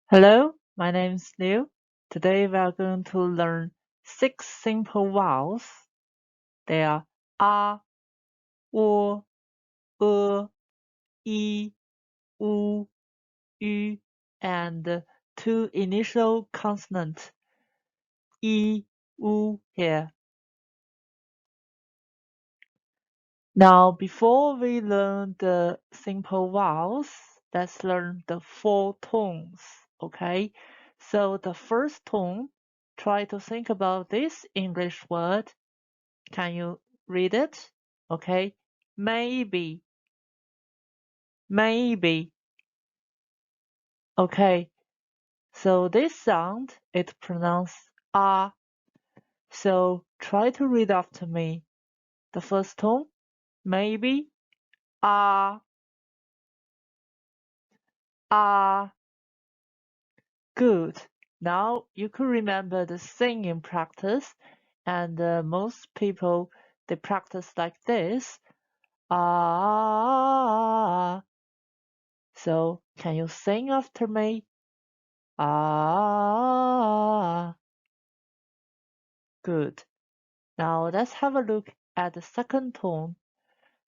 Hello, my name is Liu. Today we are going to learn 6 simple vowels. They are a, o, e, u, ü, and 2 initial consonants e, u here. Now, before we learn the simple vowels, let's learn the 4 tones, okay? So the first tone, try to think about this English word. Can you read it? Okay. Maybe. Maybe. Okay. So this sound, it pronounced ah. So try to read after me. The first tone, maybe, ah, ah. Good. Now you could remember the singing practice, and most people they practice like this. Ah. So can you sing after me? Ah. Good. Now let's have a look at the second tone.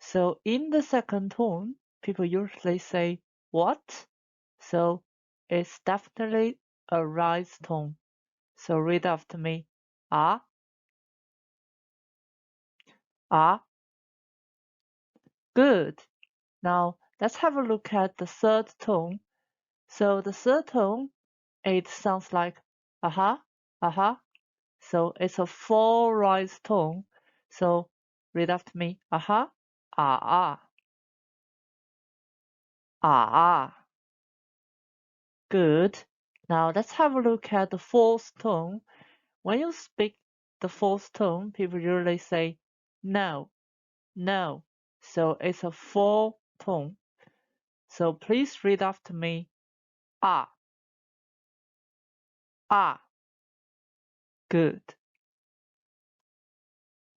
So in the second tone, people usually say what? So it's definitely a rise tone. So read after me. Ah, ah. Good. Now let's have a look at the third tone. So the third tone, it sounds like aha, aha. So it's a 4 rise tone. So read after me. Aha, ah, ah. Ah, good. Now let's have a look at the fourth tone. When you speak the fourth tone, people usually say no, no. So it's a 4 tone. So please read after me. Ah, ah, good.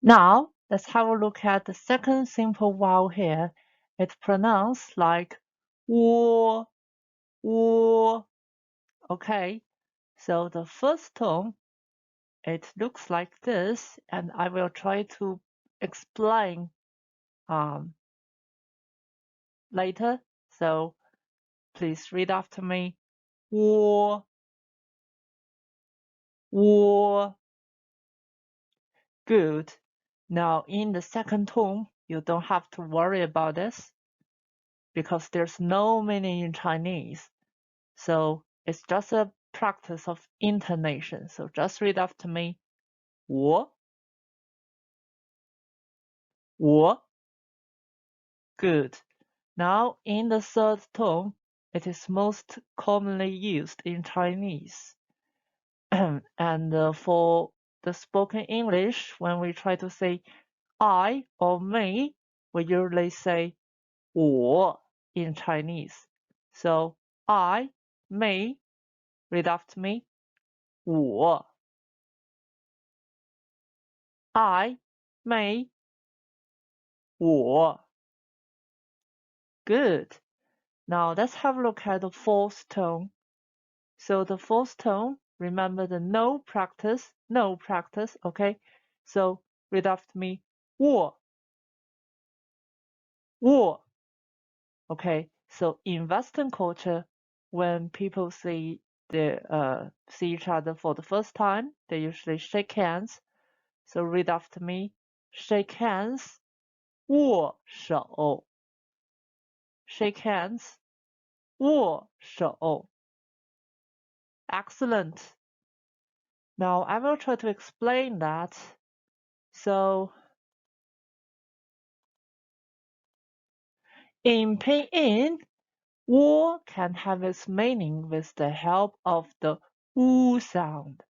Now let's have a look at the second simple vowel here. It's pronounced like wo, wo. Okay, so the first tone it looks like this, and I will try to explain later. So please read after me. War, war. Good. Now in the second tone, you don't have to worry about this because there's no meaning in Chinese. So it's just a practice of intonation. So just read after me. 我 Good. Now in the third tone, it is most commonly used in Chinese. And for the spoken English, when we try to say I or me, we usually say 我 in Chinese. So I, me, read after me. 我 I, me, 我 Good. Now let's have a look at the fourth tone. So the fourth tone, remember the no practice, okay? So read after me. 我 我 Okay, so in Western culture, when people see each other for the first time, they usually shake hands. So read after me. Shake hands. 握手 Shake hands. 握手 Excellent. Now I will try to explain that. So in Pinyin, 窝 can have its meaning with the help of the wu sound.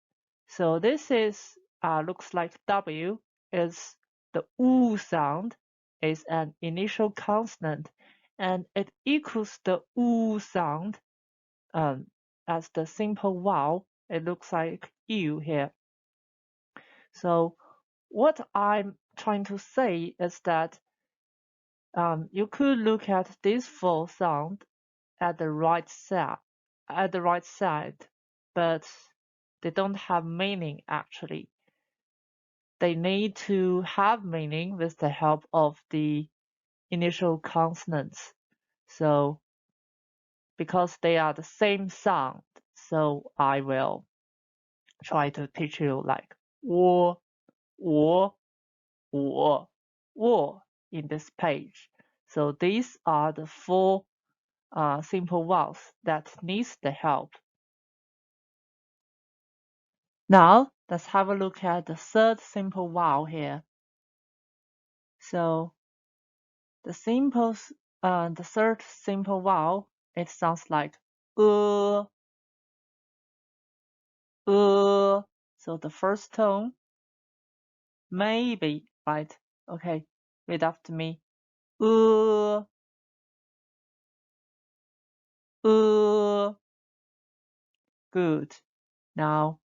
So this is looks like W is the wu sound is an initial consonant, and it equals the wu sound as the simple vowel. It looks like U here. So what I'm trying to say is that you could look at this full sound at the right side, at the right side, but they don't have meaning actually. They need to have meaning with the help of the initial consonants. So because they are the same sound, so I will try to teach you like 我,我,我 in this page. So these are the four simple vowels that needs the help. Now let's have a look at the third simple vowel here. So the third simple vowel, it sounds like so the first tone, maybe, right? Okay, read after me. Uh, good. Now,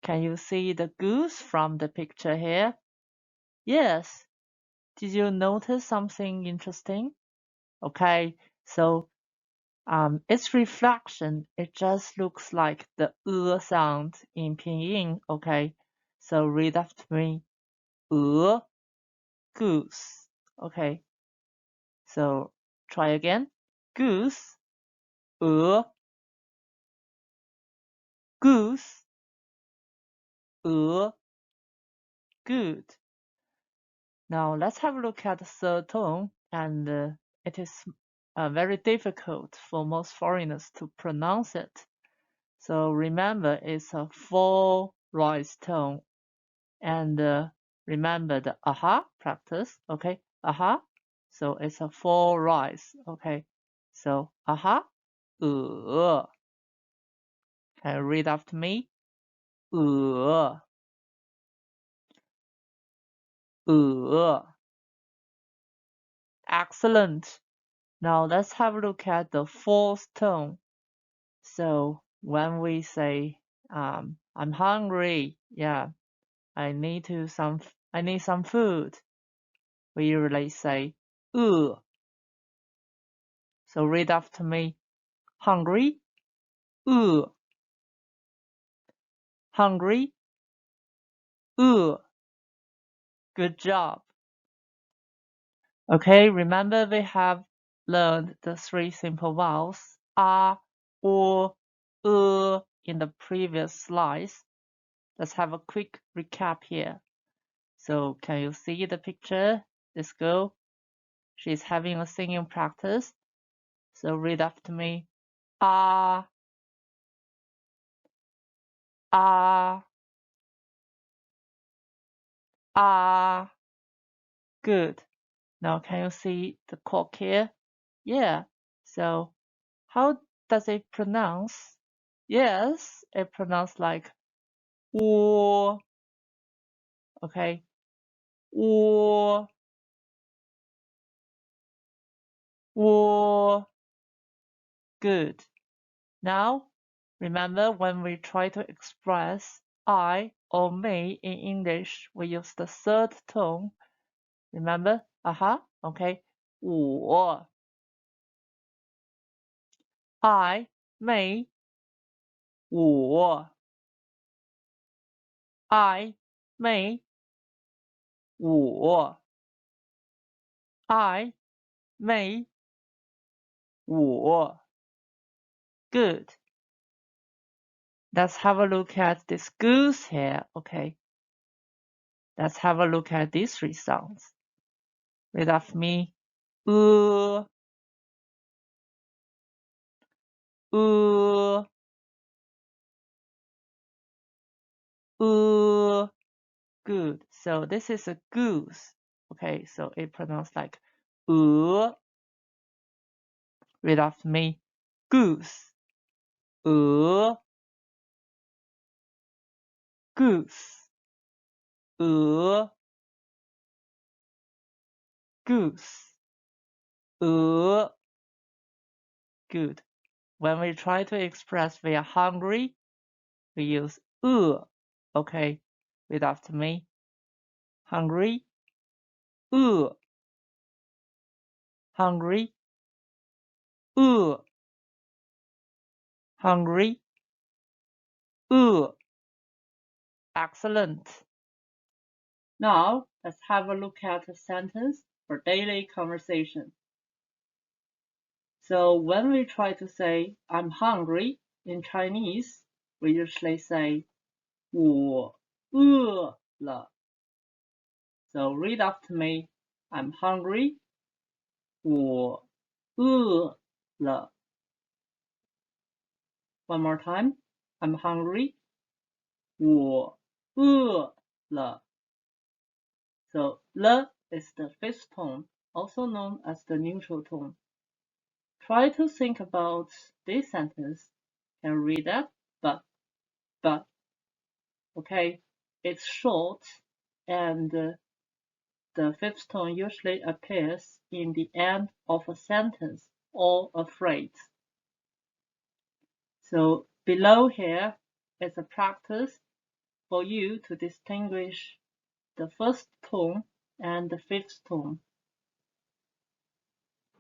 can you see the goose from the picture here? Yes. Did you notice something interesting? Okay, so its reflection, it just looks like the sound in pinyin. Okay, so read after me. Goose. Okay, so try again. Goose. Goose. Good. Now let's have a look at the third tone, and it is very difficult for most foreigners to pronounce it. So remember, it's a four rise tone, and remember the aha practice. Okay, aha. So it's a four rise. Okay, so aha, Can you read after me? Uh, Excellent. Now let's have a look at the fourth tone. So when we say I'm hungry, yeah, I need some food. We usually say 饿. So read after me. Hungry, 饿. Hungry, 饿. Good job. Okay, remember we have learned the three simple vowels or, in the previous slides. Let's have a quick recap here. So can you see the picture? This girl, she's having a singing practice. So read after me. Ah, ah, ah. Good. Now can you see the cork here? Yeah. So how does it pronounce? Yes, it pronounced like 喔. Okay. 喔, 喔. Good. Now, remember when we try to express I or me in English, we use the third tone. Remember? Okay. 我 I, me, 我 I, me, 我 I, me, 我 Good. Let's have a look at this goose here. Okay. Let's have a look at these three sounds. Read after me. Uh, uh, Good. So this is a goose. Okay, so it pronounced like uh. Read after me. Goose. Uh, goose. Uh, goose. Uh, good. When we try to express we are hungry, we use Okay, read after me. Hungry. Hungry. hungry, excellent. Now, let's have a look at a sentence for daily conversation. So when we try to say I'm hungry in Chinese, we usually say 我饿了. So read after me. I'm hungry. 我饿了. One more time. I'm hungry. 我饿了. So le is the fifth tone, also known as the neutral tone. Try to think about this sentence. Can you read that? But, okay, it's short and the fifth tone usually appears in the end of a sentence or a phrase. So below here is a practice for you to distinguish the first tone and the fifth tone.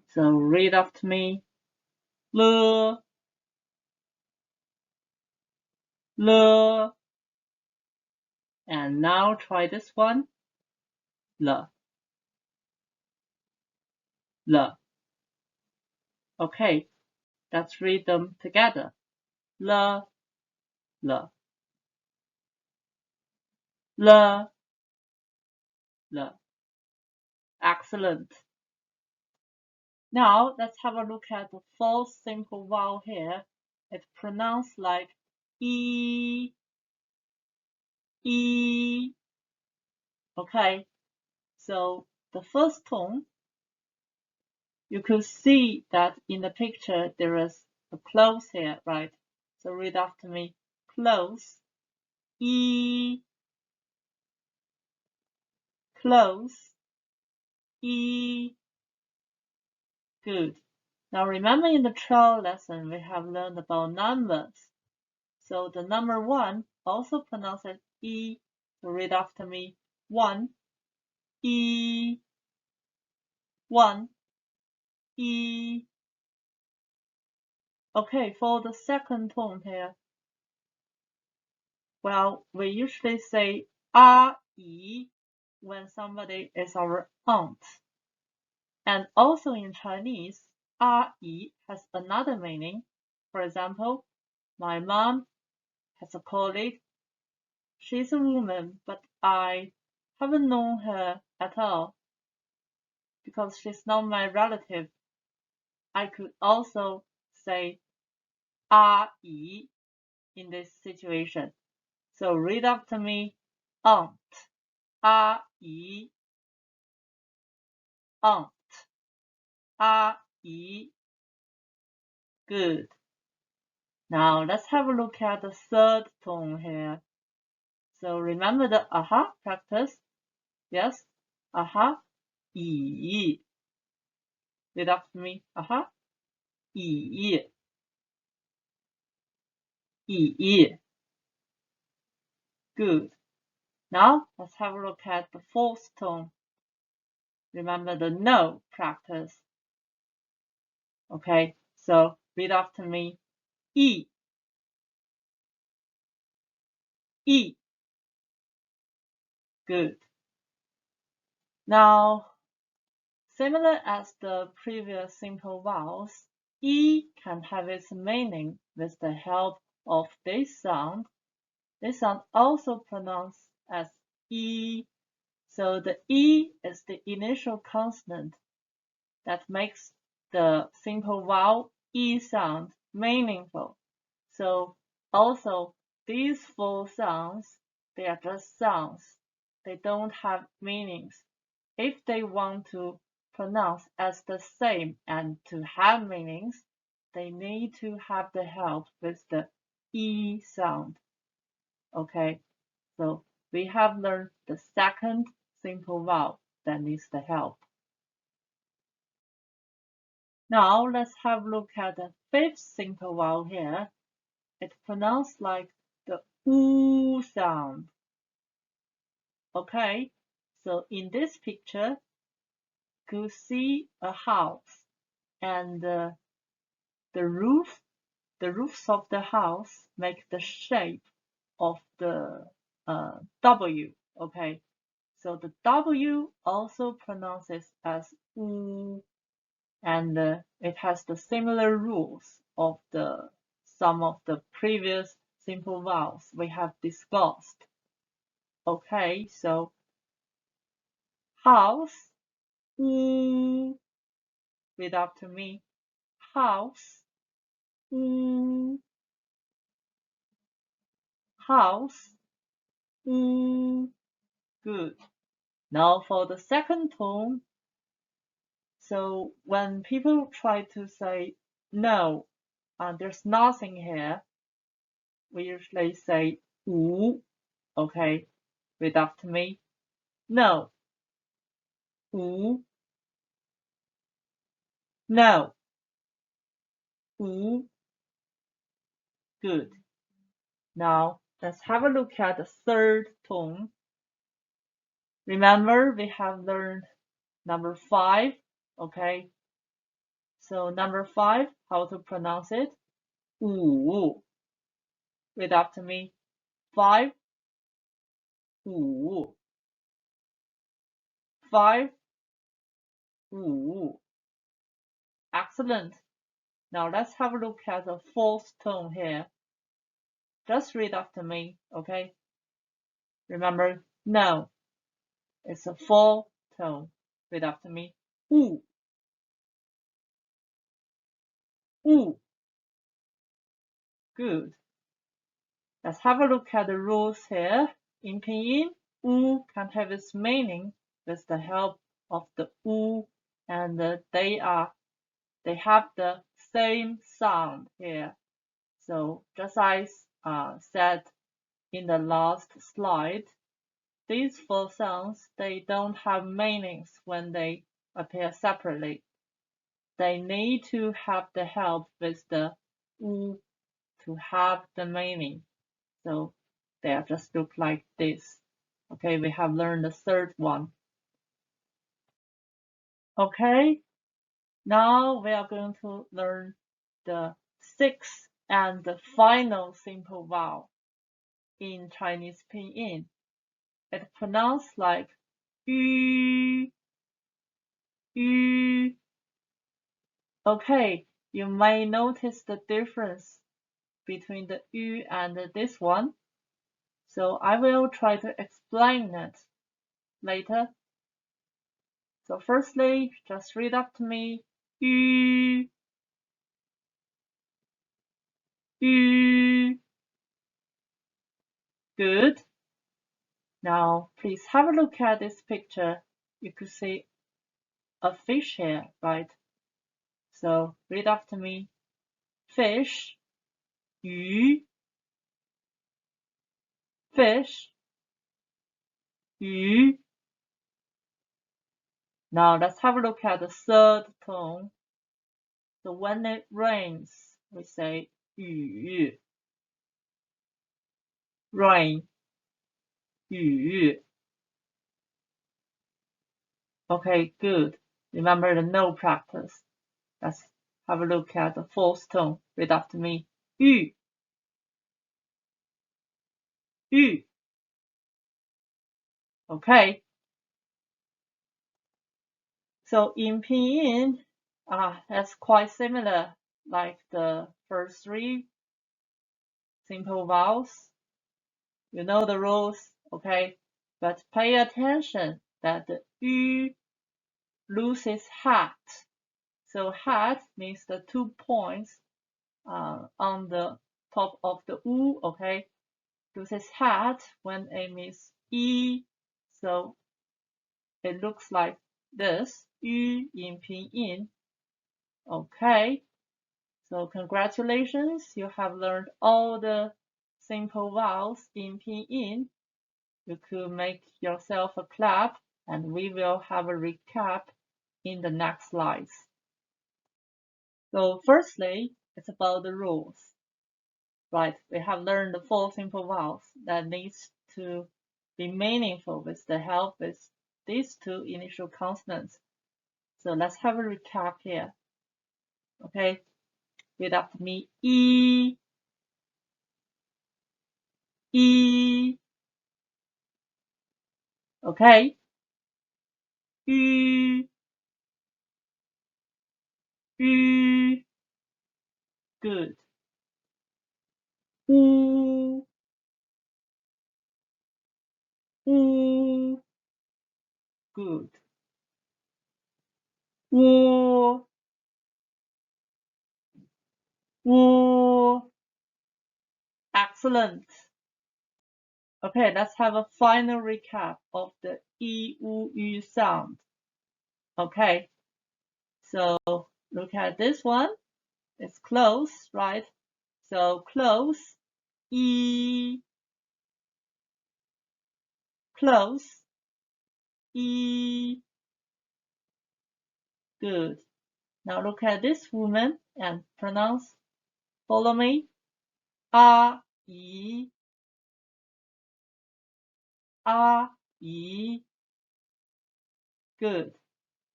So read after me. Le, le. And now try this one. Le, le. Okay, let's read them together. Le, le. Le, le. Excellent. Now let's have a look at the fourth simple vowel here. It's pronounced like E, E. Okay, so the first tone, you could see that in the picture there is a close here, right? So read after me. Close, E, close, E. Good. Now remember in the trial lesson we have learned about numbers. So the number 1 also pronounced as E. So read after me. 1, E, 1, E. Okay, for the second tone here, well, we usually say 阿姨 when somebody is our aunt. And also in Chinese, 阿姨 has another meaning. For example, my mom has a colleague. She's a woman, but I haven't known her at all because she's not my relative. I could also say 阿姨 in this situation. So read after me. Aunt, 阿姨, aunt, 阿姨. Good. Now let's have a look at the third tone here. So remember the aha practice? Yes, aha, 姨. Read after me. Aha, 姨, 姨. Good. Now let's have a look at the fourth tone. Remember the no practice. Okay, so read after me. E, E. Good. Now, similar as the previous simple vowels, E can have its meaning with the help of this sound. This sound also pronounced as E. So the E is the initial consonant that makes the simple vowel E sound meaningful. So also these four sounds, they are just sounds. They don't have meanings. If they want to pronounce as the same and to have meanings, they need to have the help with the E sound. Okay, so we have learned the second simple vowel that needs the help. Now let's have a look at the fifth simple vowel here. It's pronounced like the oo sound. Okay, so in this picture, you see a house and the roof, the roofs of the house make the shape of the W. Okay, so the W also pronounces as U, and it has the similar rules of the some of the previous simple vowels we have discussed. Okay, so house, U, read after me. House, U, house, U. Good. Now for the second tone. So when people try to say no, there's nothing here, we usually say 无. Okay, read after me. No, 无, no, 无. Good. Now let's have a look at the third tone. Remember, we have learned number 5. Okay, so number 5, how to pronounce it? 五. Read after me. 5, 五. 5, 五. Excellent. Now let's have a look at the fourth tone here. Just read after me, okay? Remember, no, it's a full tone. Read after me. 呜, 呜. Good. Let's have a look at the rules here. In pinyin, 呜 can have its meaning with the help of the 呜, and they have the same sound here. So just as said in the last slide, these four sounds, they don't have meanings when they appear separately. They need to have the help with the u to have the meaning. So they just look like this. Okay, we have learned the third one. Okay, now we are going to learn the sixth and the final simple vowel in Chinese pinyin. It's pronounced like yu, yu. Okay, you may notice the difference between the yu and this one. So I will try to explain it later. So firstly, just read after me. Yu, yu. Good. Now, please have a look at this picture. You could see a fish here, right? So read after me. Fish, 鱼, fish, 鱼. Now let's have a look at the third tone. So when it rains, we say 雨, rain, 雨. Okay, good. Remember the no practice. Let's have a look at the fourth tone. Read after me. 玉, 玉. Okay. So in pinyin, that's quite similar like the first three simple vowels. You know the rules, okay? But pay attention that the yu loses hat. So hat means the 2 points on the top of the u, okay? Loses hat when it means e, so it looks like this, yu in pinyin. Okay, so congratulations, you have learned all the simple vowels in pinyin. You could make yourself a clap, and we will have a recap in the next slides. So firstly, it's about the rules. Right, we have learned the 4 simple vowels that needs to be meaningful with the help with these 2 initial consonants. So let's have a recap here. Okay, Read after me. E. E. Okay. Ü. Ü. Good. U. U. Good. Wo. Wo. Excellent. Okay, let's have a final recap of the E, U, Ü sound. Okay, so look at this one. It's close, right? So close, E, close, E. Good. Now look at this woman and pronounce. Follow me. A, E, A, E. Good.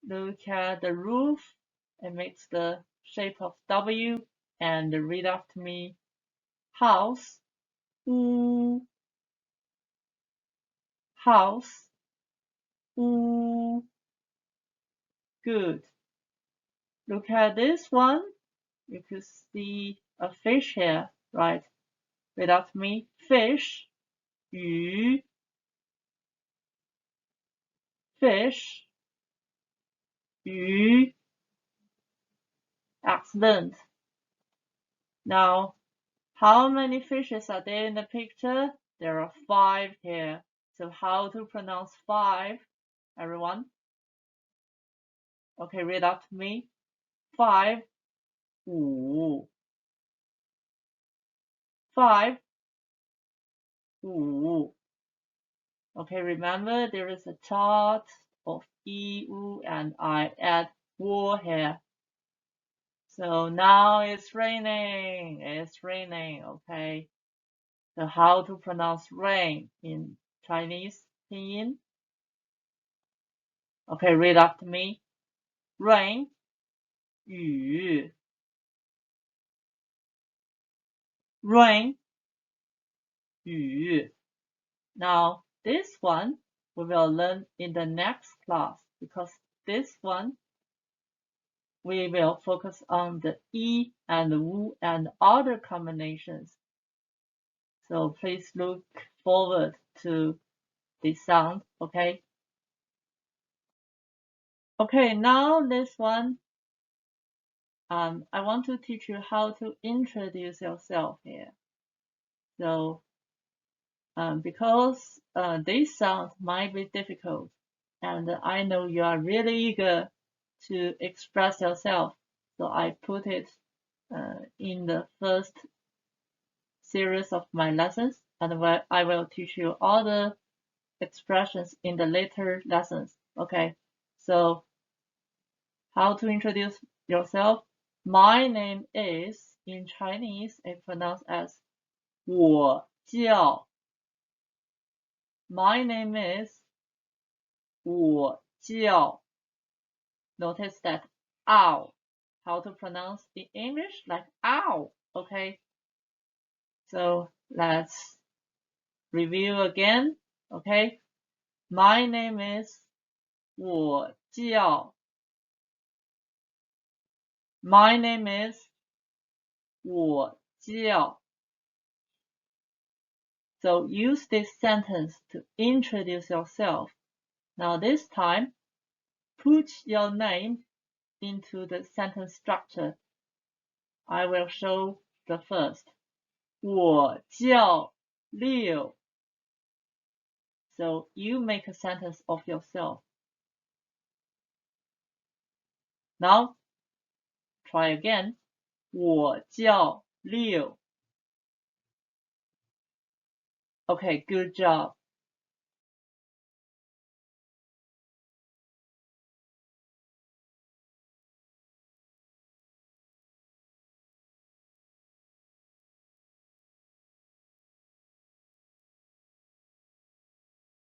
Look at the roof. It makes the shape of W. And read after me. House. U. House. U. Good. Look at this one. You could see a fish here, right? Read after me. Fish. 鱼 fish 鱼 excellent. Now, how many fishes are there in the picture? There are 5 here. So how to pronounce 5, everyone? Okay, read after me. 5 五 5 五 Okay, remember there is a chart of E, U, and I add Wu here. So now it's raining. It's raining. Okay. So how to pronounce rain in Chinese pinyin? Okay, read after me. Rain, 雨 rain, 雨 Now this one we will learn in the next class because this one we will focus on the E and the W and other combinations. So please look forward to this sound, okay? Okay, now this one, I want to teach you how to introduce yourself here. So, because this sound might be difficult, and I know you are really eager to express yourself, so I put it in the first series of my lessons, and where I will teach you all the expressions in the later lessons. Okay, so how to introduce yourself? My name is, in Chinese, it pronounced as 我叫. My name is 我叫. Notice that ow. How to pronounce in English like ow. Okay. So let's review again. Okay. My name is 我叫. My name is 我叫. So use this sentence to introduce yourself. Now this time, put your name into the sentence structure. I will show the first. 我叫六. So you make a sentence of yourself. Now try again. 我叫六. Okay, good job.